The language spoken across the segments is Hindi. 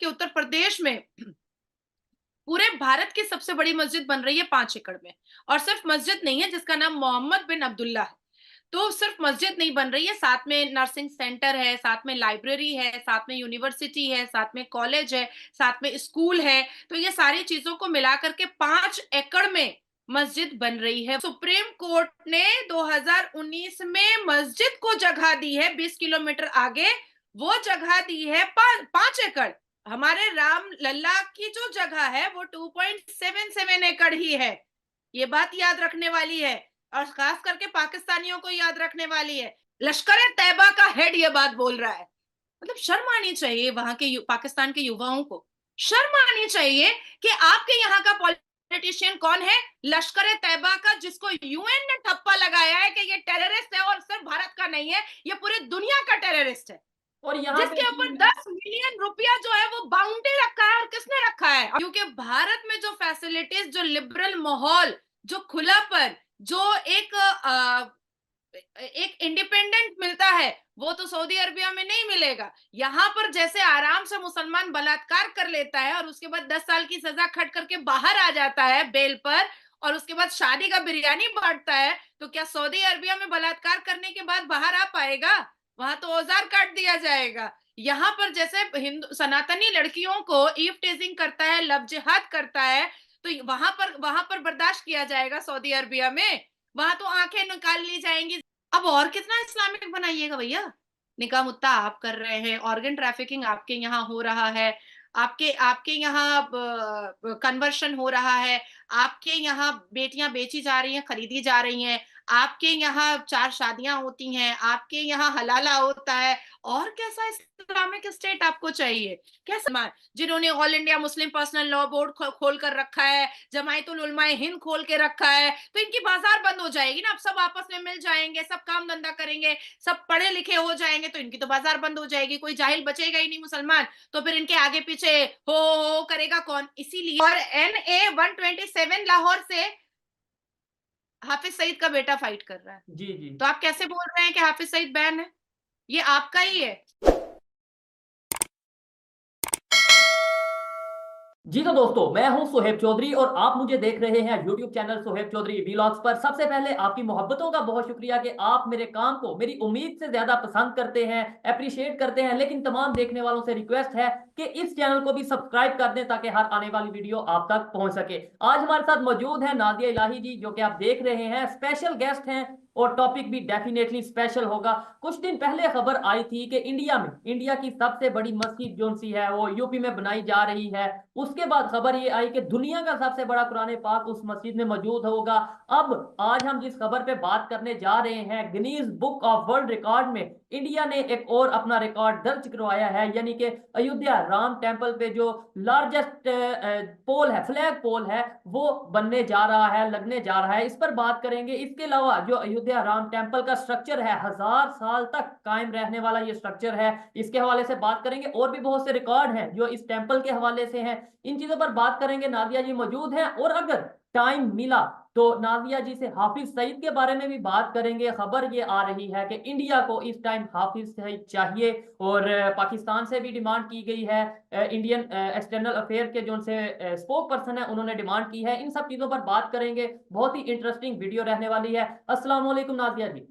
कि उत्तर प्रदेश में पूरे भारत की सबसे बड़ी मस्जिद बन रही है 5 एकड़ में। और सिर्फ मस्जिद नहीं है जिसका नाम मोहम्मद बिन अब्दुल्ला है। तो सिर्फ मस्जिद नहीं बन रही है, साथ में नर्सिंग सेंटर है, साथ में लाइब्रेरी है, साथ में यूनिवर्सिटी है, साथ में कॉलेज है, साथ में स्कूल है। तो ये सारी चीजों को मिला करके 5 एकड़ में मस्जिद बन रही है। सुप्रीम कोर्ट ने 2019 में मस्जिद को जगह दी है 20 किलोमीटर आगे, वो जगह दी है 5 एकड़। हमारे राम लल्ला की जो जगह है वो 2.77 एकड़ ही है। ये बात याद रखने वाली है और खास करके पाकिस्तानियों को याद रखने वाली है। लश्कर तैयबा का हेड ये बात बोल रहा है। मतलब शर्म आनी चाहिए वहां के पाकिस्तान के युवाओं को। शर्म आनी चाहिए कि आपके यहाँ का पॉलिटिशियन कौन है? लश्कर तैयबा का, जिसको यूएन ने ठप्पा लगाया है कि ये टेररिस्ट है और सिर्फ भारत का नहीं है, ये पूरी दुनिया का टेररिस्ट है। और यहाँ पे जिसके ऊपर 10 मिलियन रुपया जो है वो बाउंड्री रखा है। और किसने रखा है? क्योंकि भारत में जो फैसिलिटीज, जो लिबरल माहौल, जो खुलापन, जो एक इंडिपेंडेंट मिलता है, वो तो सऊदी अरबिया में नहीं मिलेगा। यहाँ पर जैसे आराम से मुसलमान बलात्कार कर लेता है और उसके बाद 10 साल की सजा खट करके बाहर आ जाता है बेल पर, और उसके बाद शादी का बिरयानी बांटता है, तो क्या सऊदी अरबिया में बलात्कार करने के बाद बाहर आ पाएगा? वहां तो औजार काट दिया जाएगा। यहाँ पर जैसे हिंदू सनातनी लड़कियों को ईव टेजिंग करता है, लव जिहाद करता है, तो वहां पर बर्दाश्त किया जाएगा सऊदी अरबिया में? वहां तो आंखें निकाल ली जाएंगी। अब और कितना इस्लामिक बनाइएगा भैया? निकाह मुत्ता आप कर रहे हैं, ऑर्गन ट्रैफिकिंग आपके यहाँ हो रहा है, आपके आपके यहाँ कन्वर्शन हो रहा है, आपके यहाँ बेटियां बेची जा रही हैं, खरीदी जा रही हैं, आपके यहाँ 4 शादियां होती हैं, आपके यहाँ हलाला होता है। और कैसा इस्लामिक स्टेट आपको चाहिए? कैसा जिन्होंने all India Muslim personal law board खोल कर रखा है, जमायतुल उलमाए हिंद खोल के रखा है, तो इनकी बाजार बंद हो जाएगी ना। अब सब आपस में मिल जाएंगे, सब काम धंधा करेंगे, सब पढ़े लिखे हो जाएंगे, तो इनकी तो बाजार बंद हो जाएगी, कोई जाहिल बचेगा ही नहीं मुसलमान। तो फिर इनके आगे पीछे हो करेगा कौन? इसीलिए। और NA 127 लाहौर से हाफिज सईद का बेटा फाइट कर रहा है। जी जी तो आप कैसे बोल रहे हैं कि हाफिज सईद बैन है? ये आपका ही है। जी, तो दोस्तों मैं हूं सोहेब चौधरी और आप मुझे देख रहे हैं YouTube channel Sohaib Chaudhary vlogs पर। सबसे पहले आपकी मोहब्बतों का बहुत शुक्रिया कि आप मेरे काम को मेरी उम्मीद से ज्यादा पसंद करते हैं, अप्रिशिएट करते हैं। लेकिन तमाम देखने वालों से रिक्वेस्ट है कि इस चैनल को भी सब्सक्राइब कर दें ताकि हर आने वाली वीडियो आप तक पहुंच सके। आज हमारे साथ मौजूद है नादिया इलाही जी, जो कि आप देख रहे हैं स्पेशल गेस्ट हैं और टॉपिक भी डेफिनेटली स्पेशल होगा। कुछ दिन पहले खबर आई थी कि इंडिया की सबसे बड़ी मस्जिद जो सी है वो यूपी में बनाई जा रही है। उसके बाद खबर ये आई कि दुनिया का सबसे बड़ा कुरान पाक उस मस्जिद में मौजूद होगा। अब आज हम जिस खबर पे बात करने जा रहे हैं, Guinness book of world record में इंडिया ने एक और अपना रिकॉर्ड दर्ज करवाया है, यानी कि अयोध्या राम टेम्पल पे जो लार्जेस्ट पोल है, फ्लैग पोल है, वो बनने जा रहा है, लगने जा रहा है। इस पर बात करेंगे। इसके अलावा जो अयोध्या राम टेम्पल का स्ट्रक्चर है, 1000 साल तक कायम रहने वाला ये स्ट्रक्चर है, इसके हवाले से बात करेंगे। और भी बहुत से रिकॉर्ड हैं जो इस टेम्पल के हवाले से हैं, इन चीजों पर बात करेंगे। नादिया जी मौजूद हैं और अगर टाइम मिला तो नादिया जी से हाफिज सईद के बारे में भी बात करेंगे। खबर ये आ रही है कि इंडिया को इस टाइम हाफिज सईद चाहिए और पाकिस्तान से भी डिमांड की गई है। इंडियन एक्सटर्नल अफेयर के जो उनसे स्पोक पर्सन है उन्होंने डिमांड की है। इन सब चीजों पर बात करेंगे। बहुत ही इंटरेस्टिंग वीडियो रहने वाली है। अस्सलाम वालेकुम नादिया जी।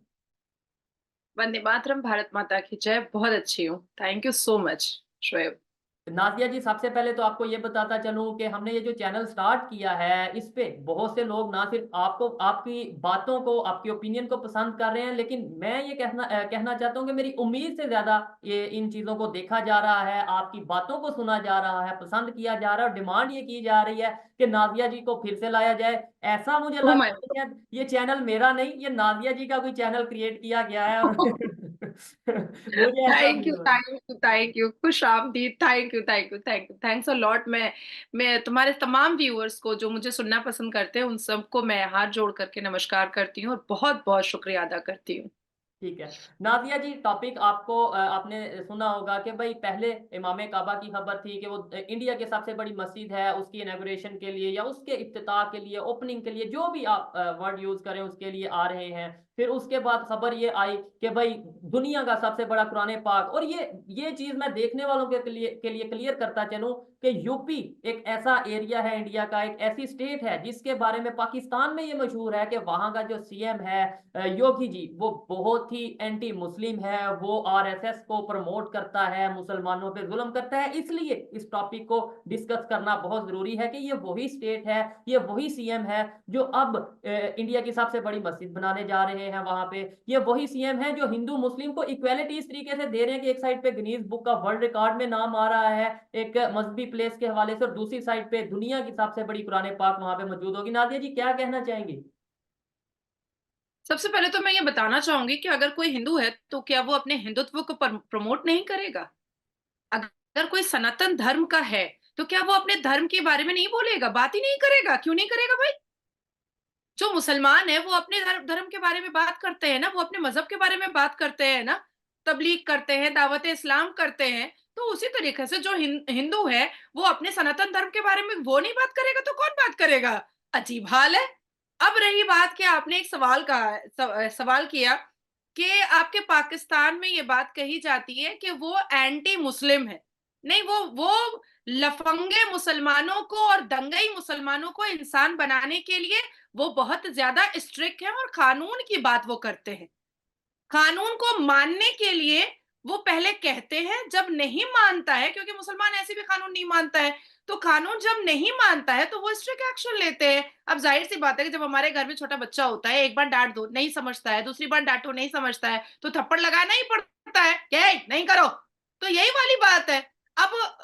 वंदे मातरम, भारत माता की जय। बहुत अच्छी हूँ, thank you so much Shoaib. Nadia ji, सबसे पहले तो आपको ये बताता चलूं कि हमने ये जो चैनल स्टार्ट किया है, इस पे बहुत से लोग ना सिर्फ आपको, आपकी बातों को, आपकी ओपिनियन को पसंद कर रहे हैं, लेकिन मैं ये कहना चाहता हूं कि मेरी उम्मीद से ज्यादा ये इन चीजों को देखा जा रहा है, आपकी बातों को सुना जा रहा है, पसंद किया जा रहा है और डिमांड ये की जा रही है कि नादिया जी को फिर से लाया जाए। ऐसा मुझे ओ लग माय रहा है ये चैनल मेरा नहीं, ये नादिया जी का कोई चैनल क्रिएट किया गया है और गॉड। मुझे ऐसा थैंक फील यू, हो रहा है। थैंक यू, थैंक यू, खुश आमदीद। Thank you, thank you, thank you, thanks a lot. मैं तुम्हारे तमाम व्यूअर्स को जो मुझे सुनना पसंद करते हैं, उन सबको मैं हाथ जोड़ करके नमस्कार करती हूँ और बहुत बहुत शुक्रिया अदा करती हूँ। ठीक है नादिया जी, टॉपिक आपको आपने सुना होगा कि भाई पहले इमाम काबा की खबर थी कि वो इंडिया की सबसे बड़ी मस्जिद है, उसकी इनॉग्रेशन के लिए या उसके इफ्तिताह के लिए, ओपनिंग के लिए, जो भी आप वर्ड यूज करें उसके लिए आ रहे हैं। फिर उसके बाद खबर ये आई कि भाई दुनिया का सबसे बड़ा कुरान पाक। और ये चीज मैं देखने वालों के लिए क्लियर करता चलूं कि यूपी एक ऐसा एरिया है इंडिया का, एक ऐसी स्टेट है जिसके बारे में पाकिस्तान में ये मशहूर है कि वहां का जो सीएम है योगी जी, वो बहुत ही एंटी मुस्लिम है, वो आरएसएस को प्रमोट करता है, मुसलमानों पे जुल्म करता है। इसलिए इस टॉपिक को डिस्कस करना बहुत जरूरी है कि ये वही स्टेट है, ये वही सीएम है जो अब इंडिया की सबसे बड़ी मस्जिद बनाने जा रहे हैं वहां पे। ये वही सीएम है जो हिंदू मुस्लिम को इक्वेलिटी इस तरीके से दे रहे हैं कि एक साइड पे गिनीज बुक का वर्ल्ड रिकॉर्ड में नाम आ रहा है एक मजहबी प्लेस के हवाले से, और दूसरी साइड पे दुनिया की सबसे बड़ी कुरान पाक वहां पे मौजूद होगी। नादिया जी क्या कहना चाहेंगी? सबसे पहले तो मैं ये बताना चाहूंगी कि अगर कोई हिंदू है तो क्या वो अपने हिंदुत्व को प्रमोट नहीं करेगा? अगर कोई सनातन धर्म का है तो क्या वो अपने धर्म के बारे में नहीं बोलेगा, बात ही नहीं करेगा? क्यों नहीं करेगा भाई? जो मुसलमान है वो अपने धर्म के बारे में बात करते हैं ना, वो अपने मजहब के बारे में बात करते हैं ना, तबलीग करते हैं, दावत इस्लाम करते हैं। तो उसी तरीके से जो हिंदू है वो अपने सनातन धर्म के बारे में वो नहीं बात करेगा तो कौन बात करेगा? अजीब हाल है। अब रही बात कि आपने एक सवाल किया कि आपके पाकिस्तान में ये बात कही जाती है कि वो एंटी मुस्लिम है। नहीं, वो लफंगे मुसलमानों को और दंगई मुसलमानों को इंसान बनाने के लिए वो बहुत ज्यादा स्ट्रिक्ट है और कानून की बात वो करते हैं। कानून को मानने के लिए वो पहले कहते हैं, जब नहीं मानता है, क्योंकि मुसलमान ऐसे भी कानून नहीं मानता है, तो कानून जब नहीं मानता है तो वो स्ट्रिक्ट एक्शन लेते हैं। अब जाहिर सी बात है कि जब हमारे घर में छोटा बच्चा होता है, एक बार डांट दो नहीं समझता है, दूसरी बार डांटो नहीं समझता है, तो थप्पड़ लगाना ही पड़ता है, क्या नहीं करो। तो यही वाली बात है। अब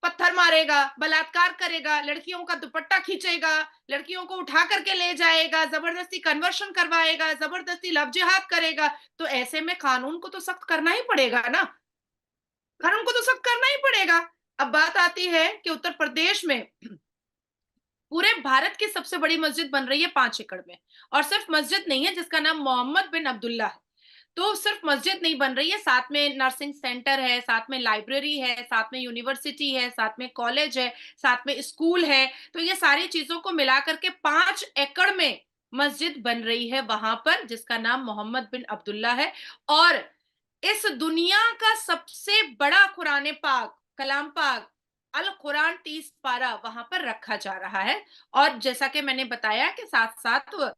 पत्थर मारेगा, बलात्कार करेगा, लड़कियों का दुपट्टा खींचेगा, लड़कियों को उठा करके ले जाएगा, जबरदस्ती कन्वर्शन करवाएगा, जबरदस्ती लव जिहाद करेगा, तो ऐसे में कानून को तो सख्त करना ही पड़ेगा ना। कानून को तो सख्त करना ही पड़ेगा। अब बात आती है कि उत्तर प्रदेश में पूरे भारत की सबसे बड़ी मस्जिद बन रही है 5 एकड़ में, और सिर्फ मस्जिद नहीं है जिसका नाम मोहम्मद बिन अब्दुल्ला है। तो सिर्फ मस्जिद नहीं बन रही है, साथ में नर्सिंग सेंटर है, साथ में लाइब्रेरी है, साथ में यूनिवर्सिटी है, साथ में कॉलेज है, साथ में स्कूल है। तो ये सारी चीजों को मिलाकर के 5 एकड़ में मस्जिद बन रही है वहां पर, जिसका नाम मोहम्मद बिन अब्दुल्ला है। और इस दुनिया का सबसे बड़ा कुरान पाक, कलाम पाक, अल कुरान 30 पारा वहां पर रखा जा रहा है। और जैसा कि मैंने बताया कि साथ साथ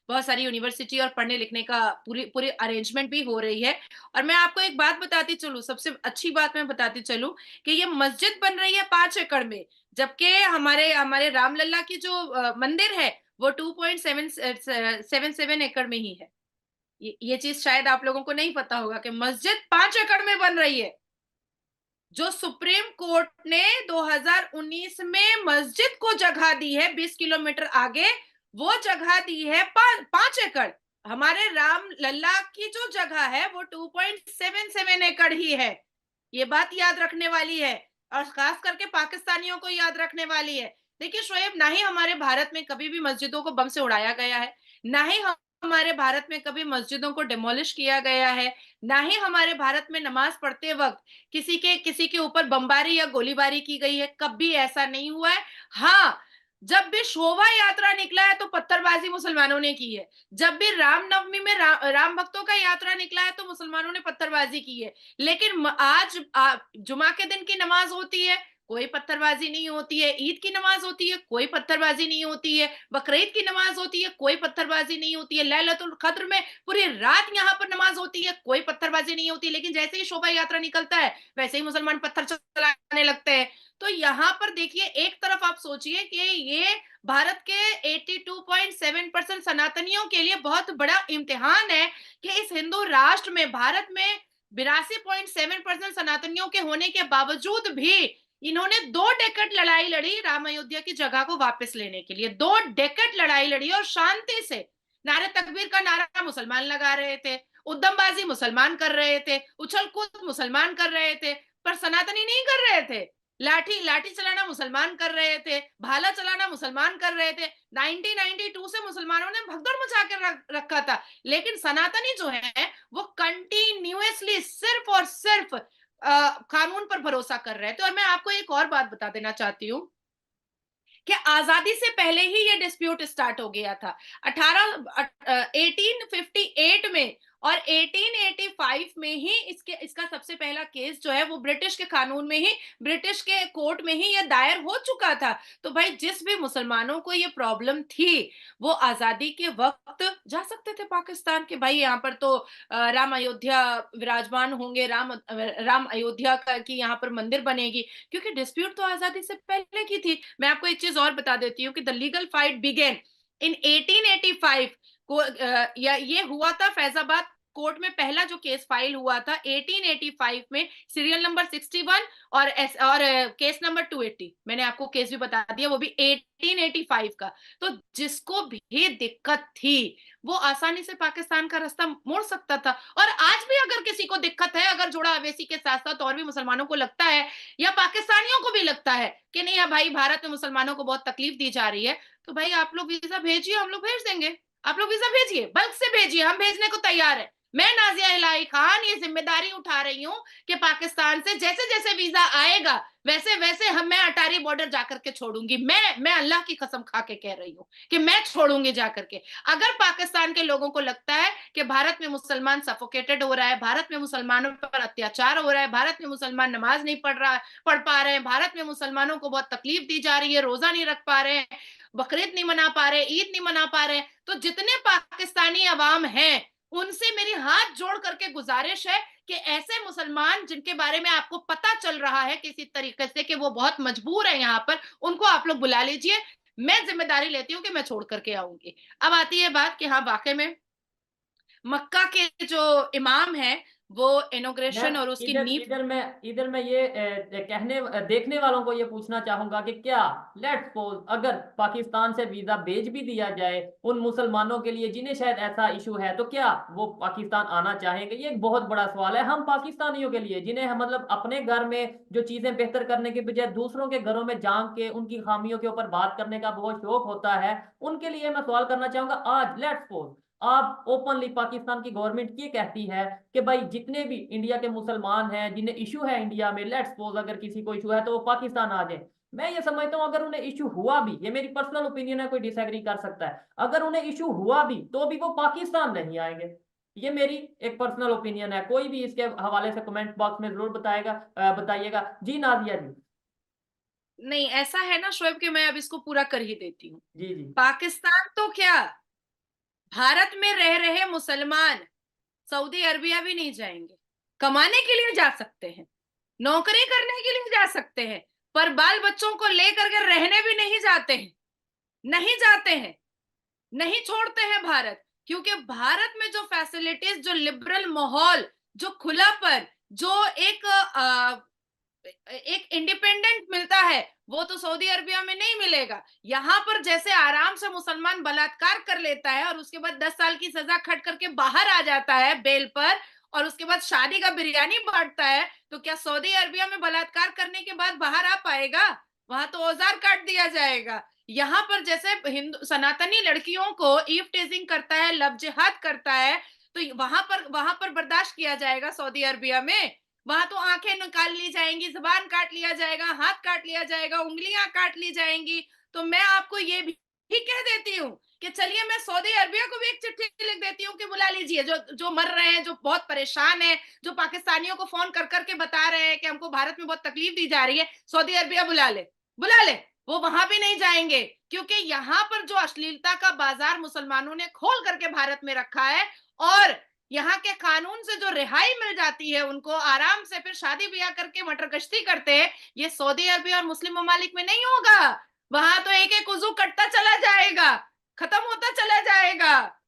बहुत सारी यूनिवर्सिटी और पढ़ने लिखने का पूरी पूरी अरेंजमेंट भी हो रही है। और मैं आपको एक बात बताती चलूं, सबसे अच्छी बात मैं बताती चलूं कि ये मस्जिद बन रही है 5 एकड़ में, जबकि हमारे हमारे रामलला की जो मंदिर है वो 2.77 एकड़ में ही है। ये चीज शायद आप लोगों को नहीं पता होगा कि मस्जिद 5 एकड़ में बन रही है। जो सुप्रीम कोर्ट ने 2019 में मस्जिद को जगह दी है 20 किलोमीटर आगे, वो जगह दी है 5 एकड़। हमारे राम लल्ला की जो जगह है वो 2.77 एकड़ ही है। ये बात याद रखने वाली है, और खास करके पाकिस्तानियों को याद रखने वाली है। देखिए शोएब, ना ही हमारे भारत में कभी भी मस्जिदों को बम से उड़ाया गया है, ना ही हमारे भारत में कभी मस्जिदों को डिमोलिश किया गया है, ना ही हमारे भारत में नमाज पढ़ते वक्त किसी के ऊपर बमबारी या गोलीबारी की गई है, कभी ऐसा नहीं हुआ है। हाँ, जब भी शोभा यात्रा निकला है तो पत्थरबाजी मुसलमानों ने की है। जब भी रामनवमी में राम भक्तों का यात्रा निकला है तो मुसलमानों ने पत्थरबाजी की है। लेकिन आज जुमा के दिन की नमाज होती है, कोई पत्थरबाजी नहीं होती है। ईद की नमाज होती है, कोई पत्थरबाजी नहीं होती है। बकरीद की नमाज होती है, कोई पत्थरबाजी नहीं होती है। लैलतुल कद्र में पूरी रात यहाँ पर नमाज होती है, कोई पत्थरबाजी नहीं होती। लेकिन जैसे ही शोभा यात्रा निकलता है वैसे ही मुसलमान पत्थर चलाने लगते हैं। तो यहाँ पर देखिए, एक तरफ आप सोचिए कि ये भारत के 82.7% सनातनियों के लिए बहुत बड़ा इम्तिहान है कि इस हिंदू राष्ट्र में, भारत में 82.7% सनातनियों के होने के बावजूद भी इन्होंने 2 डेकेड लड़ाई लड़ी राम अयोध्या की जगह को वापस लेने के लिए। 2 डेकेड लड़ाई लड़ी और शांति से। नारे तकबीर का नारा मुसलमान लगा रहे थे, उद्दमबाजी मुसलमान कर रहे थे, उछल कूद मुसलमान कर रहे थे, पर सनातनी नहीं कर रहे थे। लाठी लाठी चलाना मुसलमान कर रहे थे, भाला चलाना मुसलमान कर रहे थे। 1992 से मुसलमानों ने भगदड़ मचा कर रखा था, लेकिन सनातनी जो है वो कंटिन्यूअसली सिर्फ और सिर्फ कानून पर भरोसा कर रहे थे। और मैं आपको एक और बात बता देना चाहती हूँ कि आजादी से पहले ही ये डिस्प्यूट स्टार्ट हो गया था। 1858 में और 1885 में ही इसका सबसे पहला केस जो है वो ब्रिटिश के कानून में ही, ब्रिटिश के कोर्ट में ही ये दायर हो चुका था। तो भाई जिस भी मुसलमानों को ये प्रॉब्लम थी, वो आजादी के वक्त जा सकते थे पाकिस्तान के, भाई यहाँ पर तो राम अयोध्या विराजमान होंगे, राम अयोध्या का की यहाँ पर मंदिर बनेगी, क्योंकि डिस्प्यूट तो आजादी से पहले की थी। मैं आपको एक चीज और बता देती हूँ कि the legal fight began in 1885 को, या ये हुआ था फैजाबाद कोर्ट में, पहला जो केस फाइल हुआ था 1885 में, सीरियल नंबर 61 और केस नंबर 280। मैंने आपको केस भी बता दिया, वो भी 1885 का। तो जिसको भी दिक्कत थी वो आसानी से पाकिस्तान का रास्ता मोड़ सकता था। और आज भी अगर किसी को दिक्कत है, अगर जोड़ा अवैसी के साथ साथ और भी मुसलमानों को लगता है या पाकिस्तानियों को भी लगता है कि नहीं है भाई भारत में मुसलमानों को बहुत तकलीफ दी जा रही है, तो भाई आप लोग वीजा भेजिए, हम लोग भेज देंगे। आप लोग वीजा भेजिए, बल्क से भेजिए, हम भेजने को तैयार है। मैं नाजिया इलाही खान ये जिम्मेदारी उठा रही हूँ कि पाकिस्तान से जैसे जैसे वीजा आएगा वैसे वैसे मैं अटारी बॉर्डर जाकर के छोड़ूंगी। मैं अल्लाह की कसम खा के कह रही हूँ कि मैं छोड़ूंगी जाकर के। अगर पाकिस्तान के लोगों को लगता है कि भारत में मुसलमान सफोकेटेड हो रहा है, भारत में मुसलमानों पर अत्याचार हो रहा है, भारत में मुसलमान नमाज नहीं पढ़ पा रहे हैं, भारत में मुसलमानों को बहुत तकलीफ दी जा रही है, रोजा नहीं रख पा रहे हैं, बकरीद नहीं मना पा रहे, ईद नहीं मना पा रहे, तो जितने पाकिस्तानी अवाम हैं उनसे मेरी हाथ जोड़ करके गुजारिश है कि ऐसे मुसलमान जिनके बारे में आपको पता चल रहा है किसी तरीके से कि वो बहुत मजबूर है यहाँ पर, उनको आप लोग बुला लीजिए। मैं जिम्मेदारी लेती हूँ कि मैं छोड़ करके आऊंगी। अब आती है बात कि हाँ वाकई में मक्का के जो इमाम है वो मैं इनॉग्रेशन और उसकी इधर नींव। इधर मैं ये देखने वालों को ये पूछना चाहूंगा कि क्या लेट्स सपोज अगर पाकिस्तान से वीजा भेज भी दिया जाए उन मुसलमानों के लिए जिन्हें शायद ऐसा इशू है, तो क्या वो पाकिस्तान आना चाहेंगे? ये एक बहुत बड़ा सवाल है हम पाकिस्तानियों के लिए, जिन्हें मतलब अपने घर में जो चीजें बेहतर करने के बजाय दूसरों के घरों में झांक के उनकी खामियों के ऊपर बात करने का बहुत शौक होता है। उनके लिए मैं सवाल करना चाहूंगा, आज लेट्स सपोज आप ओपनली पाकिस्तान की गवर्नमेंट ये कहती है कि भाई जितने भी इंडिया के मुसलमान हैं जिन्हें इशू है इंडिया में, लेट्स सपोज अगर किसी को इशू है तो वो पाकिस्तान आ जाए। मैं ये समझता हूँ अगर उन्हें इशू हुआ भी, ये मेरी पर्सनल ओपिनियन है, कोई डिसएग्री कर सकता है, अगर उन्हें इशू हुआ भी तो भी वो पाकिस्तान नहीं आएंगे। ये मेरी एक पर्सनल ओपिनियन है। कोई भी इसके हवाले से कमेंट बॉक्स में जरूर बताइएगा जी। नाजिया जी। नहीं ऐसा है ना शोएब कि मैं अब इसको पूरा कर ही देती हूँ। जी जी। पाकिस्तान तो क्या, भारत में रह रहे मुसलमान सऊदी अरबिया भी नहीं जाएंगे। कमाने के लिए जा सकते हैं, नौकरी करने के लिए जा सकते हैं, पर बाल बच्चों को लेकर के रहने भी नहीं जाते हैं, नहीं जाते हैं, नहीं छोड़ते हैं भारत। क्योंकि भारत में जो फैसिलिटीज, जो लिबरल माहौल, जो खुलापन, जो एक इंडिपेंडेंट मिलता है, वो तो सऊदी अरबिया में नहीं मिलेगा। यहाँ पर जैसे आराम से मुसलमान बलात्कार कर लेता है और उसके बाद 10 साल की सजा खट करके बाहर आ जाता है बेल पर, और उसके बाद शादी का बिरयानी बांटता है, तो क्या सऊदी अरबिया में बलात्कार करने के बाद बाहर आ पाएगा? वहां तो औजार काट दिया जाएगा। यहाँ पर जैसे हिंदू सनातनी लड़कियों को ईव टेजिंग करता है, लव जिहाद करता है, तो वहां पर बर्दाश्त किया जाएगा सऊदी अरबिया में? वहां तो आंखें निकाल ली जाएंगी, जुबान काट लिया जाएगा, हाथ काट लिया जाएगा, उंगलियां काट ली जाएंगी। तो मैं आपको ये भी कह देती हूँ कि चलिए मैं सऊदी अरबिया को भी एक चिट्ठी लिख देती हूँ कि बुला लीजिए, जो जो मर रहे हैं, जो बहुत परेशान है, जो पाकिस्तानियों को फोन कर करके बता रहे हैं कि हमको भारत में बहुत तकलीफ दी जा रही है, सऊदी अरबिया बुला ले, बुला ले। वो वहां भी नहीं जाएंगे, क्योंकि यहाँ पर जो अश्लीलता का बाजार मुसलमानों ने खोल करके भारत में रखा है, और यहाँ के कानून से जो रिहाई मिल जाती है उनको, आराम से फिर शादी ब्याह करके मटर गश्ती करते हैं, ये सऊदी अरबिया और मुस्लिम ममालिक में नहीं होगा। वहां तो एक एक उजू कटता चला जाएगा, खत्म होता चला जाएगा।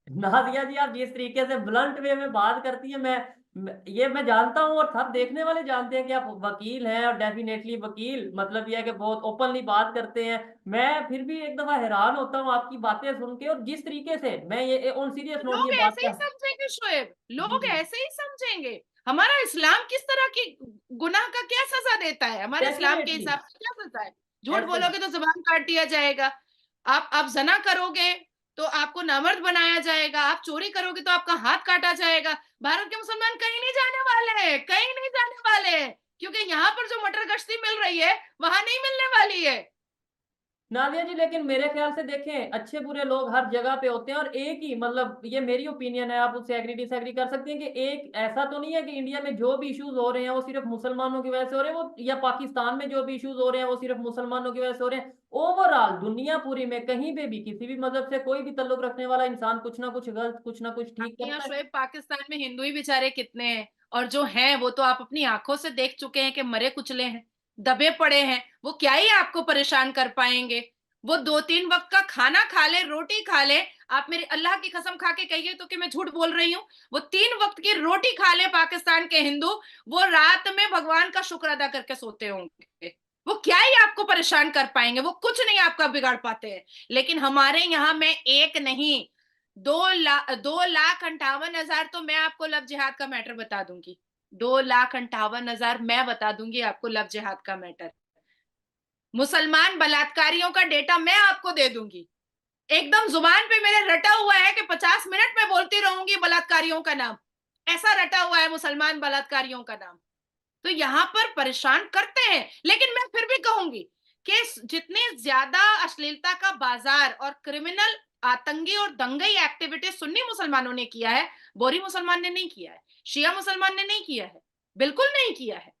नाजिया जी, आप जिस तरीके से ब्लंट वे में बात करती हैं, ये मैं जानता हूँ और सब देखने वाले जानते हैं कि आप वकील हैं, और डेफिनेटली वकील मतलब ये है कि बहुत ओपनली बात करते हैं। मैं फिर भी एक दफा हैरान होता हूँ आपकी बातें सुन के, और जिस तरीके से मैं ये ऑन सीरियस नोट ये लोग बात ऐसे ही कर। समझेंगे शोएब, जी लोग जी। ऐसे ही समझेंगे। हमारा इस्लाम किस तरह की गुनाह का क्या सजा देता है, हमारे इस्लाम के डेफिनेटली। हिसाब से क्या सजा है? झूठ एब्सोल्युटली। बोलोगे तो जुबान काट दिया जाएगा, आप जना करोगे तो आपको नामर्द बनाया जाएगा, आप चोरी करोगे तो आपका हाथ काटा जाएगा। भारत के मुसलमान कहीं नहीं जाने वाले हैं, कहीं नहीं जाने वाले हैं, क्योंकि यहाँ पर जो मटर गश्ती मिल रही है वहां नहीं मिलने वाली है। नादिया जी, लेकिन मेरे ख्याल से देखें, अच्छे बुरे लोग हर जगह पे होते हैं, और एक ही, मतलब ये मेरी ओपिनियन है, आप उससे एग्री डिसएग्री कर सकते हैं, कि एक ऐसा तो नहीं है कि इंडिया में जो भी इश्यूज हो रहे हैं वो सिर्फ मुसलमानों की वजह से हो रहे हैं, वो या पाकिस्तान में जो भी इश्यूज हो रहे हैं वो सिर्फ मुसलमानों की वजह से हो रहे हैं। ओवरऑल दुनिया पूरी में कहीं पे भी किसी भी मजहब से कोई भी ताल्लुक रखने वाला इंसान कुछ ना कुछ गलत, कुछ ना कुछ ठीक आपके यहाँ करता है। शोएब पाकिस्तान में हिंदू ही बेचारे कितने हैं, और जो हैं वो तो आप अपनी आंखों से देख चुके हैं कि मरे कुचले हैं, दबे पड़े हैं। वो क्या ही आपको परेशान कर पाएंगे? वो 2-3 वक्त का खाना खा ले, रोटी खा ले। आप मेरे अल्लाह की कसम खा के कहिए तो कि मैं झूठ बोल रही हूँ। वो 3 वक्त की रोटी खा ले पाकिस्तान के हिंदू, वो रात में भगवान का शुक्र अदा करके सोते होंगे। वो क्या ही आपको परेशान कर पाएंगे? वो कुछ नहीं आपका बिगाड़ पाते हैं। लेकिन हमारे यहाँ में एक नहीं, 2,58,000, तो मैं आपको लव जिहाद का मैटर बता दूंगी। 2,58,000 मैं बता दूंगी आपको लव जिहाद का मैटर। मुसलमान बलात्कारियों का डेटा मैं आपको दे दूंगी। एकदम जुबान पे मेरे रटा हुआ है कि 50 मिनट में बोलती रहूंगी बलात्कारियों का नाम। ऐसा रटा हुआ है मुसलमान बलात्कारियों का नाम। तो यहाँ पर परेशान करते हैं, लेकिन मैं फिर भी कहूंगी कि जितने ज्यादा अश्लीलता का बाजार और क्रिमिनल, आतंकी और दंगई एक्टिविटी सुन्नी मुसलमानों ने किया है, बोरी मुसलमान ने नहीं किया है, शिया मुसलमान ने नहीं किया है, बिल्कुल नहीं किया है।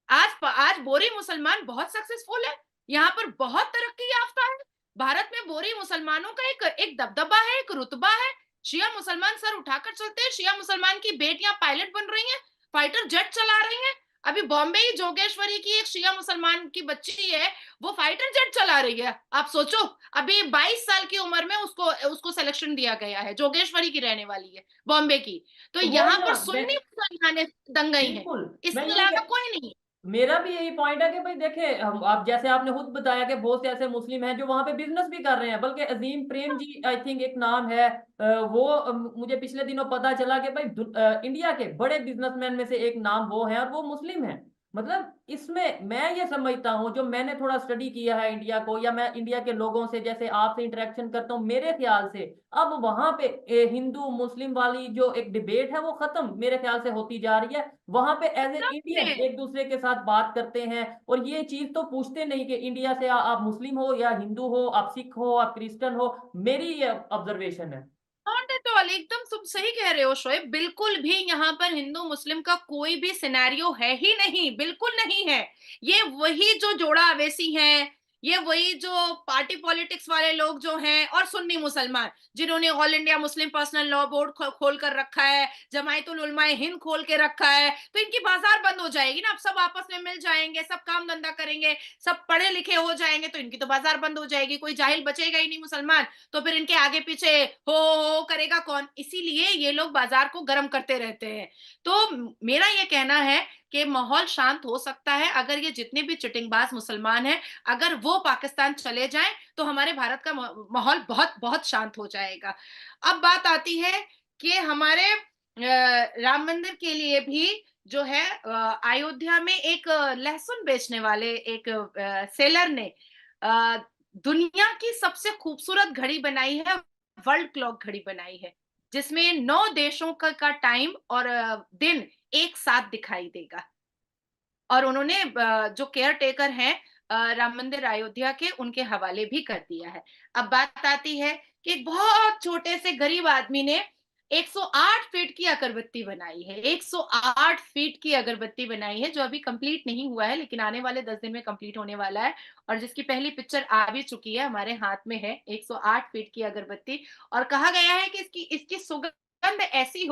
आज बोरी मुसलमान बहुत सक्सेसफुल है, यहाँ पर बहुत तरक्की याफ्ता है। भारत में बोरी मुसलमानों का एक एक दबदबा है, एक रुतबा है। शिया मुसलमान सर उठाकर चलते हैं। शिया मुसलमान की बेटियां पायलट बन रही हैं, फाइटर जेट चला रही हैं। अभी बॉम्बे ही जोगेश्वरी की एक शिया मुसलमान की बच्ची है, वो फाइटर जेट चला रही है। आप सोचो, अभी 22 साल की उम्र में उसको उसको सिलेक्शन दिया गया है। जोगेश्वरी की रहने वाली है, बॉम्बे की। तो तो वो ही यहाँ ना, पर सुन्नी मुसलमान दंगई है, बिल्कुल, मैं इसके यही अलावा कोई नहीं। मेरा भी यही पॉइंट है कि भाई देखे, हम आप जैसे आपने खुद बताया कि बहुत से ऐसे मुस्लिम हैं जो वहां पे बिजनेस भी कर रहे हैं, बल्कि अजीम प्रेम जी आई थिंक एक नाम है, वो मुझे पिछले दिनों पता चला कि भाई इंडिया के बड़े बिजनेसमैन में से एक नाम वो है, और वो मुस्लिम है। मतलब इसमें मैं ये समझता हूँ, जो मैंने थोड़ा स्टडी किया है इंडिया को, या मैं इंडिया के लोगों से जैसे आपसे इंटरेक्शन करता हूँ, मेरे ख्याल से अब वहां पे हिंदू मुस्लिम वाली जो एक डिबेट है वो खत्म मेरे ख्याल से होती जा रही है। वहां पे एज ए इंडियन में एक दूसरे के साथ बात करते हैं, और ये चीज तो पूछते नहीं कि इंडिया से आप मुस्लिम हो या हिंदू हो, आप सिख हो, आप क्रिश्चियन हो। मेरी ये ऑब्जर्वेशन है। नॉट एट ऑल, एकदम तुम सही कह रहे हो शोएब। बिल्कुल भी यहाँ पर हिंदू मुस्लिम का कोई भी सिनेरियो है ही नहीं, बिल्कुल नहीं है। ये वही जो जोड़ा अवेसी हैं, ये वही जो पार्टी पॉलिटिक्स वाले लोग जो हैं, और सुन्नी मुसलमान जिन्होंने all India Muslim personal law board खोल कर रखा है, जमायतुल उलमाए हिंद खोल के रखा है। तो इनकी बाजार बंद हो जाएगी ना। अब सब आपस में मिल जाएंगे, सब काम धंधा करेंगे, सब पढ़े लिखे हो जाएंगे, तो इनकी तो बाजार बंद हो जाएगी। कोई जाहिल बचेगा ही नहीं मुसलमान। तो फिर इनके आगे पीछे हो करेगा कौन? इसीलिए ये लोग बाजार को गर्म करते रहते हैं। तो मेरा ये कहना है कि माहौल शांत हो सकता है अगर ये जितने भी चिटिंगबाज मुसलमान हैं, अगर वो पाकिस्तान चले जाएं, तो हमारे भारत का माहौल बहुत बहुत शांत हो जाएगा। अब बात आती है कि हमारे राम मंदिर के लिए भी जो है, अयोध्या में एक लहसुन बेचने वाले एक सेलर ने अ, दुनिया की सबसे खूबसूरत घड़ी बनाई है, वर्ल्ड क्लॉक घड़ी बनाई है, जिसमें 9 देशों का टाइम और दिन एक साथ दिखाई देगा। और उन्होंने जो केयर टेकर हैं राम मंदिर अयोध्या के, उनके हवाले भी कर दिया है। अब बात आती है कि एक बहुत छोटे से गरीब आदमी ने 108 फीट की अगरबत्ती बनाई है। 108 फीट की अगरबत्ती बनाई है, जो अभी कंप्लीट नहीं हुआ है, लेकिन आने वाले 10 दिन में कंप्लीट होने वाला है। और जिसकी पहली पिक्चर आ भी चुकी है, हमारे हाथ में है 108 फीट की अगरबत्ती। और कहा गया है कि इसकी इसकी सुगंध ऐसी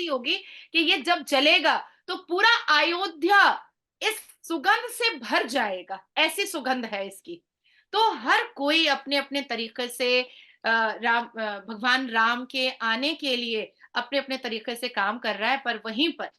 होगी कि ये जब जलेगा तो पूरा अयोध्या इस सुगंध से भर जाएगा। ऐसी सुगंध है इसकी। तो हर कोई अपने अपने तरीके से भगवान राम के आने के लिए अपने अपने तरीके से काम कर रहा है। पर वहीं पर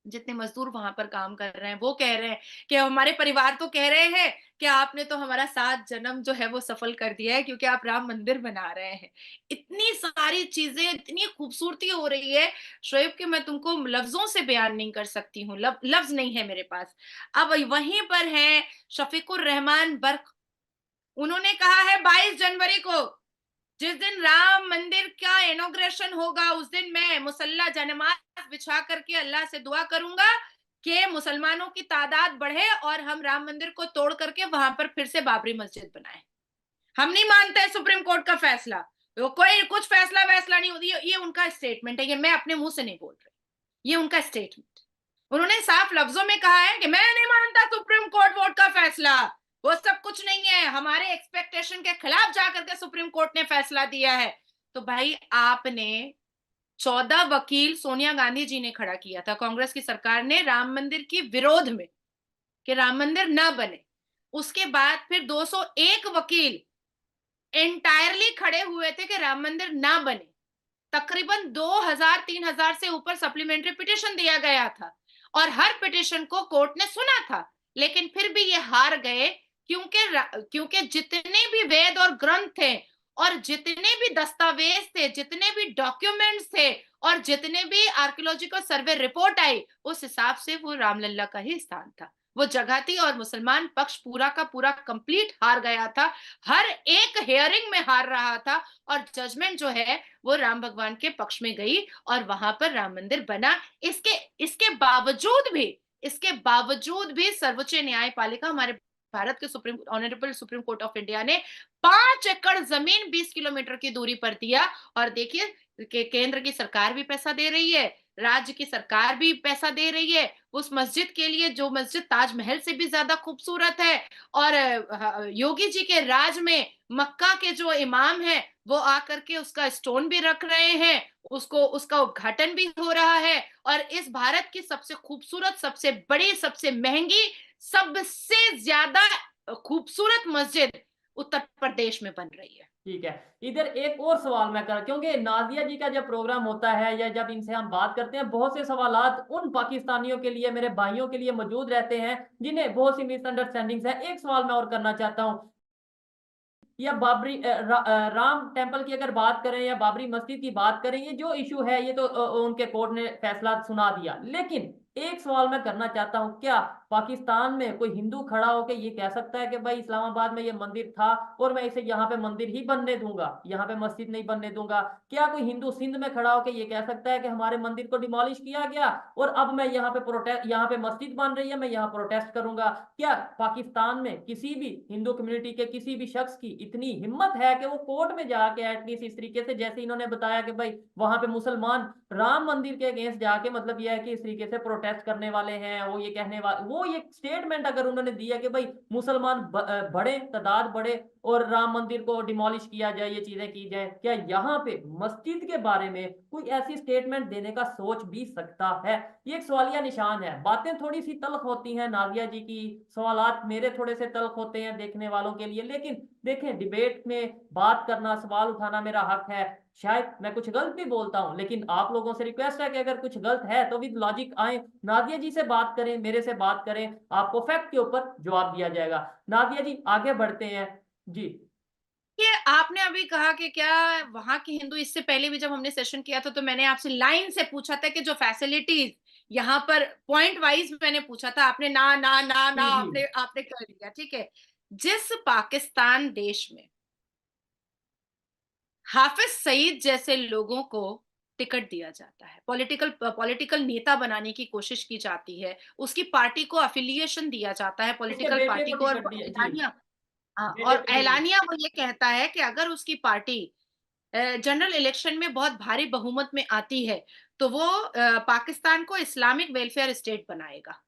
जितने मजदूर वहां पर काम कर रहे हैं, वो कह रहे हैं कि हमारे परिवार तो कह रहे हैं कि आपने तो हमारा 7 जन्म जो है वो सफल कर दिया है, क्योंकि आप राम मंदिर बना रहे हैं। इतनी सारी चीजें, इतनी खूबसूरती हो रही है शोएब, कि मैं तुमको लफ्जों से बयान नहीं कर सकती हूँ। लफ्ज नहीं है मेरे पास। अब वहीं पर है शफीकुर रहमान बर्क। उन्होंने कहा है 22 जनवरी को, जिस दिन राम मंदिर का इनॉग्रेशन होगा, उस दिन मैं मुसल्ला जनमाज बिछा करके अल्लाह से दुआ करूंगा कि मुसलमानों की तादाद बढ़े और हम राम मंदिर को तोड़ करके वहां पर फिर से बाबरी मस्जिद बनाएं। हम नहीं मानते हैं सुप्रीम कोर्ट का फैसला, तो कोई कुछ फैसला वैसला नहीं होती, ये उनका स्टेटमेंट है, ये मैं अपने मुंह से नहीं बोल रही, ये उनका स्टेटमेंट। उन्होंने साफ लफ्जों में कहा है कि मैं नहीं मानता सुप्रीम कोर्ट वोट का फैसला, वो सब कुछ नहीं है, हमारे एक्सपेक्टेशन के खिलाफ जाकर के सुप्रीम कोर्ट ने फैसला दिया है। तो भाई आपने 14 वकील सोनिया गांधी जी ने खड़ा किया था, कांग्रेस की सरकार ने राम मंदिर की विरोध में कि राम मंदिर ना बने। उसके बाद फिर 201 वकील एंटायरली खड़े हुए थे कि राम मंदिर ना बने। तकरीबन 2000-3000 से ऊपर सप्लीमेंट्री पिटिशन दिया गया था और हर पिटिशन को कोर्ट ने सुना था, लेकिन फिर भी ये हार गए, क्योंकि जितने भी वेद और ग्रंथ थे और जितने भी दस्तावेज थे, जितने भी डॉक्यूमेंट्स थे और जितने भी आर्कियोलॉजिकल सर्वे रिपोर्ट आई, उस हिसाब से वो रामलला का ही स्थान था, वो जगह थी, और मुसलमान पक्ष पूरा का पूरा कंप्लीट हार गया था, हर एक हेयरिंग में हार रहा था, और जजमेंट जो है वो राम भगवान के पक्ष में गई और वहां पर राम मंदिर बना। इसके इसके बावजूद भी सर्वोच्च न्यायपालिका, हमारे भारत के honourable supreme court of India ने 5 एकड़ जमीन 20 किलोमीटर की दूरी पर दिया। और देखिए कि केंद्र की सरकार भी पैसा दे रही है, राज्य की सरकार भी पैसा दे रही है उस मस्जिद के लिए, जो मस्जिद ताजमहल से भी ज्यादा खूबसूरत है। और योगी जी के राज में मक्का के जो इमाम है वो आकर के उसका स्टोन भी रख रहे हैं, उसको उसका उद्घाटन भी हो रहा है, और इस भारत की सबसे खूबसूरत, सबसे बड़ी, सबसे महंगी, सबसे ज्यादा खूबसूरत मस्जिद उत्तर प्रदेश में बन रही है। ठीक है, इधर एक और सवाल मैं कर, क्योंकि नाजिया जी का जब प्रोग्राम होता है या जब इनसे हम बात करते हैं, बहुत से सवालात उन पाकिस्तानियों के लिए, मेरे भाइयों के लिए मौजूद रहते हैं जिन्हें बहुत सी मिसअंडरस्टैंडिंग्स है। एक सवाल मैं और करना चाहता हूँ, या बाबरी राम टेम्पल की अगर बात करें या बाबरी मस्जिद की बात करें, ये जो इशू है ये तो उनके कोर्ट ने फैसला सुना दिया, लेकिन एक सवाल मैं करना चाहता हूं, क्या पाकिस्तान में कोई हिंदू खड़ा होकर ये कह सकता है कि भाई इस्लामाबाद में ये मंदिर था और मैं इसे यहाँ पे मंदिर ही बनने दूंगा, यहाँ पे मस्जिद नहीं बनने दूंगा? क्या कोई हिंदू सिंध में खड़ा होकर ये कह सकता है कि हमारे मंदिर को डिमोलिश किया गया और अब मैं यहाँ पे प्रोटेस्ट, यहाँ पे मस्जिद बन रही है, मैं यहाँ प्रोटेस्ट करूंगा? क्या पाकिस्तान में किसी भी हिंदू कम्युनिटी के किसी भी शख्स की इतनी हिम्मत है कि वो कोर्ट में जाके एटलीस्ट इस तरीके से, जैसे इन्होंने बताया कि भाई वहां पे मुसलमान राम मंदिर के अगेंस्ट जाके, मतलब यह है कि इस तरीके से प्रोटेस्ट करने वाले हैं, वो ये कहने वाले, वो ये स्टेटमेंट अगर उन्होंने दिया कि भाई मुसलमान बढ़े, तादाद बढ़े और राम मंदिर को डिमोलिश किया जाए, ये चीजें की जाए, क्या यहाँ पे मस्जिद के बारे में कोई ऐसी स्टेटमेंट देने का सोच भी सकता है? ये एक सवालिया निशान है। बातें थोड़ी सी तल्ख होती हैं नादिया जी की, सवालात मेरे थोड़े से तल्ख होते हैं देखने वालों के लिए, लेकिन देखें, डिबेट में बात करना, सवाल उठाना मेरा हक है। शायद मैं कुछ गलत भी बोलता हूं, लेकिन आप लोगों से रिक्वेस्ट है कि अगर कुछ गलत है तो विद लॉजिक आए, नादिया जी से बात करें, मेरे से बात करें, आपको फैक्ट के ऊपर जवाब दिया जाएगा। नादिया जी आगे बढ़ते हैं जी। ये आपने अभी कहा कि क्या वहां के हिंदू, इससे पहले भी जब हमने सेशन किया था तो मैंने आपसे लाइन से पूछा था कि जो फैसिलिटीज यहाँ पर पॉइंट वाइज मैंने पूछा था, आपने ना ना ना ना जी जी आपने आपने कर दिया, ठीक है। जिस पाकिस्तान देश में हाफिज सईद जैसे लोगों को टिकट दिया जाता है, पॉलिटिकल नेता बनाने की कोशिश की जाती है, उसकी पार्टी को अफिलिएशन दिया जाता है इसके पॉलिटिकल बेटे पार्टी को को, और टिकट वो दिया जी, एलानिया, हाँ, बेटे और को टिकट। एलानिया वो ये कहता है कि अगर उसकी पार्टी जनरल इलेक्शन में बहुत भारी बहुमत में आती है तो वो पाकिस्तान को इस्लामिक वेलफेयर स्टेट बनाएगा।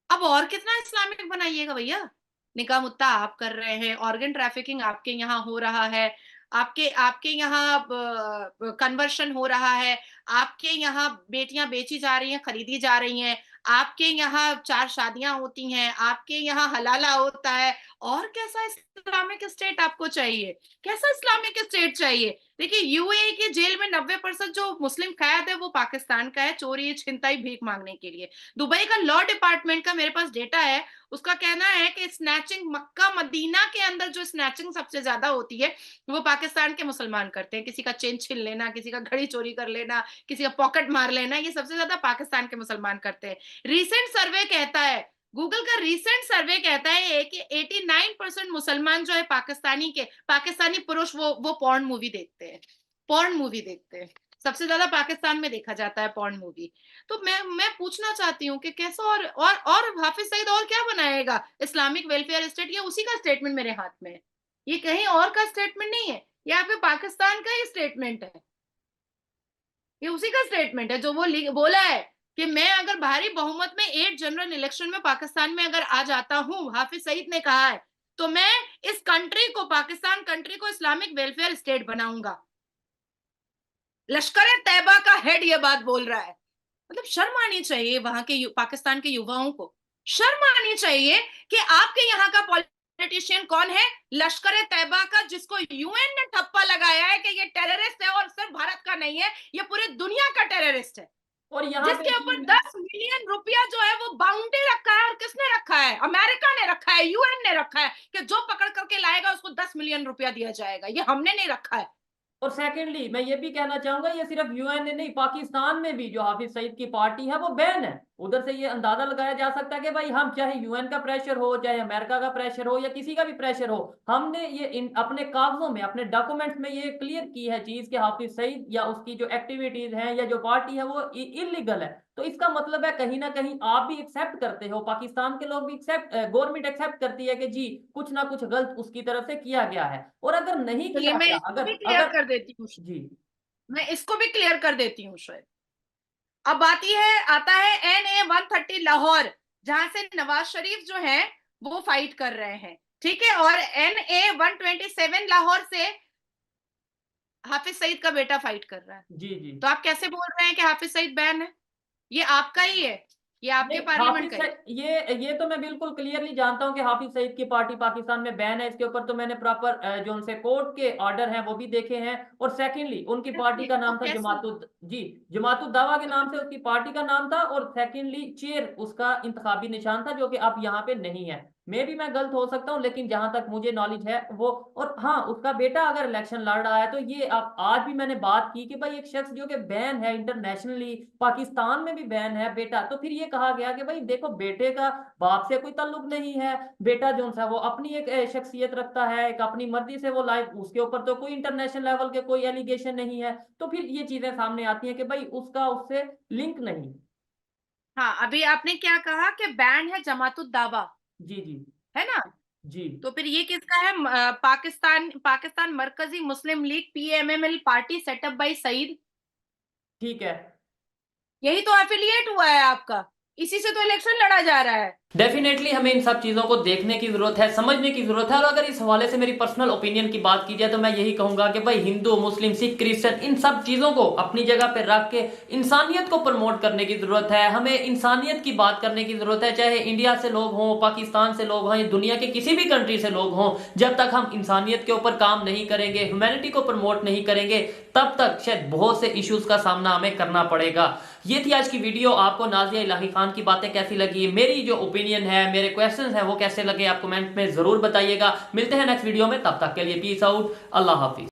अब और कितना इस्लामिक बनाइएगा भैया, निकाह मुत्ता आप कर रहे हैं, ऑर्गन ट्रैफिकिंग आपके यहाँ हो रहा है, आपके आपके यहाँ कन्वर्शन हो रहा है, आपके यहाँ बेटियां बेची जा रही हैं, खरीदी जा रही हैं, आपके यहाँ 4 शादियां होती हैं, आपके यहाँ हलाला होता है, और कैसा इस्लामिक स्टेट आपको चाहिए? कैसा इस्लामिक स्टेट चाहिए? देखिए यूएई की जेल में 90% जो मुस्लिम कैद है वो पाकिस्तान का है, चोरी छिनताई भीख मांगने के लिए। दुबई का लॉ डिपार्टमेंट का मेरे पास डेटा है, उसका कहना है कि स्नैचिंग मक्का मदीना के अंदर जो स्नैचिंग सबसे ज्यादा होती है वो पाकिस्तान के मुसलमान करते हैं, किसी का चेन छीन लेना, किसी का घड़ी चोरी कर लेना, किसी का पॉकेट मार लेना, ये सबसे ज्यादा पाकिस्तान के मुसलमान करते हैं। रीसेंट सर्वे कहता है, गूगल का रीसेंट सर्वे कहता है कि 89% मुसलमान जो है पाकिस्तानी पुरुष वो पॉर्न मूवी देखते हैं, पॉर्न मूवी देखते हैं, सबसे ज्यादा पाकिस्तान में देखा जाता है पॉर्न मूवी। तो मैं पूछना चाहती हूँ कि कैसा, और हाफिज सईद और क्या बनाएगा इस्लामिक वेलफेयर स्टेट, या उसी का स्टेटमेंट मेरे हाथ में है। ये कहीं और का स्टेटमेंट नहीं है, ये आपके पाकिस्तान का ही स्टेटमेंट है। ये उसी का स्टेटमेंट है जो वो बोला है कि मैं अगर भारी बहुमत में 8 जनरल इलेक्शन में पाकिस्तान में अगर आ जाता हूं, हाफिज सईद ने कहा है, तो मैं इस कंट्री को, पाकिस्तान कंट्री को इस्लामिक वेलफेयर स्टेट बनाऊंगा। लश्कर तैयबा का हेड ये बात बोल रहा है। मतलब शर्म आनी चाहिए वहां के पाकिस्तान के युवाओं को, शर्म आनी चाहिए कि आपके यहाँ का पॉलिटिशियन कौन है, लश्कर तैयबा का, जिसको यूएन ने ठप्पा लगाया है कि ये टेररिस्ट है, और सिर्फ भारत का नहीं है, ये पूरी दुनिया का टेररिस्ट है, और यहाँ पे जिसके जी ऊपर 10 मिलियन रुपया जो है वो बाउंड्री रखा है। और किसने रखा है? अमेरिका ने रखा है, यूएन ने रखा है कि जो पकड़ करके लाएगा उसको 10 मिलियन रुपया दिया जाएगा। ये हमने नहीं रखा है। और सेकेंडली मैं ये भी कहना चाहूंगा, ये सिर्फ यूएन ने नहीं, पाकिस्तान में भी जो हाफिज सईद की पार्टी है वो बैन है। उधर से ये अंदाजा लगाया जा सकता है कि भाई हम, चाहे यूएन का प्रेशर हो, चाहे अमेरिका का प्रेशर हो, या किसी का भी प्रेशर हो, हमने ये अपने कागजों में, अपने डॉक्यूमेंट्स में ये क्लियर की है चीज कि हाफिज सईद या उसकी जो एक्टिविटीज हैं या जो पार्टी है वो इलीगल है। तो इसका मतलब है कहीं ना कहीं आप भी एक्सेप्ट करते हो, पाकिस्तान के लोग भी एक्सेप्ट, गवर्नमेंट एक्सेप्ट करती है कि जी कुछ ना कुछ गलत उसकी तरफ से किया गया है। और अगर नहीं चलिए किया मैं गया, इसको अगर भी क्लियर अगर कर देती हूँ, जी मैं इसको भी क्लियर कर देती हूँ शायद। अब आता है NA-130 लाहौर, जहां से नवाज शरीफ जो है वो फाइट कर रहे हैं, ठीक है, और NA-127 लाहौर से हाफिज सईद का बेटा फाइट कर रहा है। जी जी तो आप कैसे बोल रहे हैं कि हाफिज सईद बैन है? ये आपका ही है, ये आपके नहीं, पार्लियामेंट का ही है। ये तो मैं बिल्कुल क्लियरली जानता हूं कि हाफिज सईद की पार्टी पाकिस्तान में बैन है। इसके ऊपर तो मैंने प्रॉपर जो उनसे कोर्ट के ऑर्डर हैं वो भी देखे हैं। और सेकेंडली उनकी पार्टी का वो नाम था कैसे? जमातुद, जी, जमातुद दावा के नाम से उसकी पार्टी का नाम था। और सेकेंडली चेयर उसका इंतखाबी निशान था, जो कि अब यहाँ पे नहीं है। मे भी मैं गलत हो सकता हूँ, लेकिन जहां तक मुझे नॉलेज है वो। और हाँ, उसका बेटा अगर इलेक्शन लड़ रहा है तो ये आप, आज भी मैंने बात की कि भाई एक शख्स जो कि बैन है इंटरनेशनली, पाकिस्तान में भी बैन है बेटा, तो फिर ये कहा गया कि भाई देखो, बेटे का बाप से कोई ताल्लुक नहीं है, बेटा जो सा वो अपनी एक शख्सियत रखता है, एक अपनी मर्जी से वो लाइफ, उसके ऊपर तो कोई इंटरनेशनल लेवल के कोई एलिगेशन नहीं है। तो फिर ये चीजें सामने आती हैं कि भाई उसका उससे लिंक नहीं। हाँ, अभी आपने क्या कहा कि बैन है जमातुद दावा, जी जी है ना? जी तो फिर ये किसका है? Pakistan Markazi Muslim League, PMML party setup by Saeed. ठीक है। यही तो एफिलिएट हुआ है आपका, इसी से तो इलेक्शन लड़ा जा रहा है। डेफिनेटली हमें इन सब चीजों को देखने की जरूरत है, समझने की जरूरत है। और अगर इस हवाले से मेरी पर्सनल ओपिनियन की बात की जाए तो मैं यही कहूंगा कि भाई हिंदू, मुस्लिम, सिख, क्रिश्चियन, इन सब चीजों को अपनी जगह पे रख के इंसानियत को प्रमोट करने की जरूरत है। हमें इंसानियत की बात करने की जरूरत है, चाहे इंडिया से लोग हों, पाकिस्तान से लोग हों, या दुनिया के किसी भी कंट्री से लोग हों। जब तक हम इंसानियत के ऊपर काम नहीं करेंगे, ह्यूमैनिटी को प्रमोट नहीं करेंगे, तब तक शायद बहुत से इश्यूज का सामना हमें करना पड़ेगा। ये थी आज की वीडियो। आपको नाजिया इलाही खान की बातें कैसी लगी, मेरी जो ओपिनियन है, मेरे क्वेश्चंस हैं, वो कैसे लगे, आप कमेंट में जरूर बताइएगा। मिलते हैं नेक्स्ट वीडियो में, तब तक के लिए पीस आउट, अल्लाह हाफिज।